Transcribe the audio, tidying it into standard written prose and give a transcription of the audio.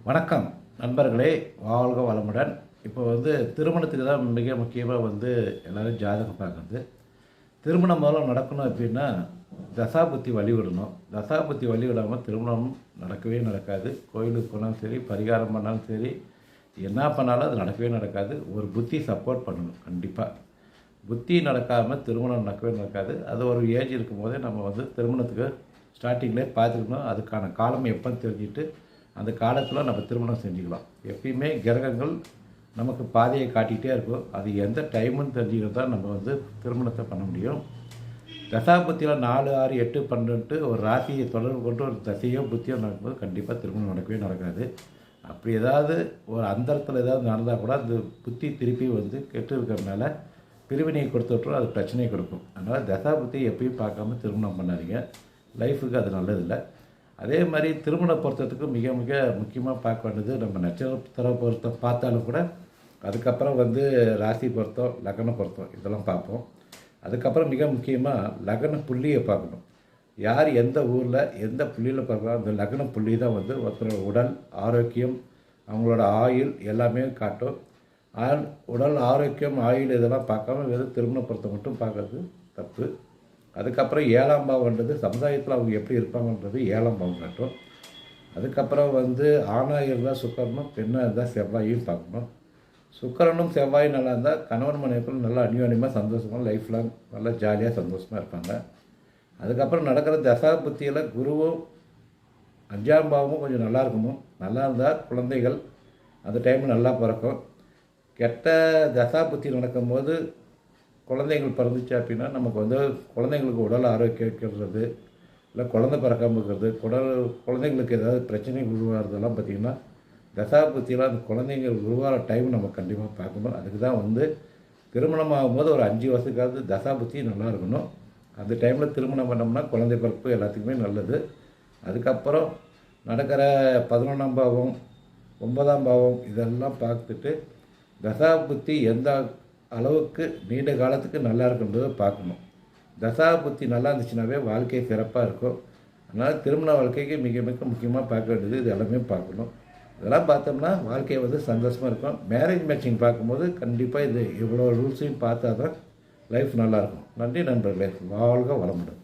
வணக்கம் நண்பர்களே, வாழ்க வளமுடன். இப்போ திருமணத்துக்கு தான் மிக முக்கியமாக எல்லோரும் ஜாதகம் பார்க்குறது. திருமணம் முதல்ல நடக்கணும் அப்படின்னா தசாபுத்தி வழிவிடணும். தசாபுத்தி வழிவிடாமல் திருமணம் நடக்கவே நடக்காது. கோயிலுக்கு போனாலும் சரி, பரிகாரம் பண்ணாலும் சரி, என்ன பண்ணாலும் அது நடக்கவே நடக்காது. ஒரு புத்தி சப்போர்ட் பண்ணணும். கண்டிப்பாக புத்தி நடக்காமல் திருமணம் நடக்கவே நடக்காது. அது ஒரு ஏஜ் இருக்கும்போதே நம்ம திருமணத்துக்கு ஸ்டார்டிங்லேயே பார்த்துக்கணும். அதுக்கான காலம் எப்போன்னு தெரிஞ்சுட்டு அந்த காலத்தில் நம்ம திருமணம் செஞ்சுக்கலாம். எப்பயுமே கிரகங்கள் நமக்கு பாதையை காட்டிகிட்டே இருக்கும். அது எந்த டைமுன்னு தெரிஞ்சுக்கிட்டு தான் நம்ம திருமணத்தை பண்ண முடியும். தசாபுத்தியில் 4, 6, 8, 12 ஒரு ராசியை தொடர்பு கொண்டு ஒரு தசையோ புத்தியோ நடக்கும்போது கண்டிப்பாக திருமணம் நடக்கவே நடக்காது. அப்படி ஏதாவது ஒரு அந்தரத்தில் ஏதாவது நடந்தால் கூட அந்த புத்தி திருப்பி கெட்டு இருக்கிறதுனால பிரிவினையை கொடுத்துட்ரும், அது பிரச்சனையை கொடுக்கும். அதனால் தசாபுத்தியை எப்பயும் பார்க்காம திருமணம் பண்ணாதீங்க. லைஃபுக்கு அது நல்லதில்லை. அதே மாதிரி திருமண பொருத்தத்துக்கு மிக மிக முக்கியமாக பார்க்க வேண்டியது, நம்ம நட்சத்திர பொருத்தம் பார்த்தாலும் கூட அதுக்கப்புறம் ராசி பொருத்தம், லக்ன பொருத்தம் இதெல்லாம் பார்ப்போம். அதுக்கப்புறம் மிக முக்கியமாக லக்ன புள்ளியை பார்க்கணும். யார் எந்த ஊரில் எந்த புள்ளியில் பார்க்குறோம், அந்த லக்ன புள்ளி தான் ஒருத்தரோட உடல் ஆரோக்கியம், அவங்களோட ஆயுள் எல்லாமே காட்டும். உடல் ஆரோக்கியம், ஆயுள் இதெல்லாம் பார்க்காம வெறும் திருமண பொருத்தம் மட்டும் பார்க்குறது தப்பு. அதுக்கப்புறம் 7ஆம் பாவம்ன்றது சமுதாயத்தில் அவங்க எப்படி இருப்பாங்கன்றது 7ஆம் பாவம் காட்டும். அதுக்கப்புறம் ஆணாக இருந்தால் சுக்கரனும், பெண்ணாக இருந்தால் செவ்வாயும் பார்க்கணும். சுக்கரனும் செவ்வாயும் நல்லா இருந்தால் கணவன் மனைவிக்குள்ள நல்லா அந்யோன்யமாக சந்தோஷமாக லைஃப் லாங் நல்லா ஜாலியாக சந்தோஷமாக இருப்பாங்க. அதுக்கப்புறம் நடக்கிற தசா புத்தியில் குருவும் 5ஆம் பாவமும் கொஞ்சம் நல்லா இருக்கணும். நல்லா இருந்தால் குழந்தைகள் அந்த டைமில் நல்லா பிறக்கும். கெட்ட தசா புத்தி நடக்கும்போது குழந்தைகள் பிறந்துச்சு அப்படின்னா நமக்கு குழந்தைங்களுக்கு உடல் ஆரோக்கியம் இருக்கிறது, இல்லை குழந்தை பிறக்காமல் இருக்கிறது, குழந்தைங்களுக்கு ஏதாவது பிரச்சனை உருவாகிறதெல்லாம் பார்த்திங்கன்னா தசாபுத்தியில் அந்த குழந்தைங்க உருவாகிற டைம் நம்ம கண்டிப்பாக பார்க்கணும். அதுக்கு தான் திருமணம் ஆகும்போது ஒரு 5 வருஷத்துக்காவது தசாபுத்தி நல்லா இருக்கணும். அந்த டைமில் திருமணம் பண்ணோம்னா குழந்தை பிறப்பு எல்லாத்துக்குமே நல்லது. அதுக்கப்புறம் நடக்கிற 11ஆம் பாவம், 9ஆம் பாவம் இதெல்லாம் பார்த்துட்டு தசாபுத்தி எந்த அளவுக்கு நீண்ட காலத்துக்கு நல்லா இருக்குன்றதை பார்க்கணும். தசாபுத்தி நல்லா இருந்துச்சுனாவே வாழ்க்கை சிறப்பாக இருக்கும். அதனால் திருமண வாழ்க்கைக்கு மிக மிக முக்கியமாக பார்க்க வேண்டியது இது எல்லாமே பார்க்கணும். இதெல்லாம் பார்த்தோம்னா வாழ்க்கை சந்தோஷமாக இருக்கும். மேரேஜ் மேட்சிங் பார்க்கும்போது கண்டிப்பாக இவ்வளோ ரூல்ஸையும் பார்த்தா தான் லைஃப் நல்லாயிருக்கும். நன்றி நண்பர்களே, வாழ்க வளமுடன்.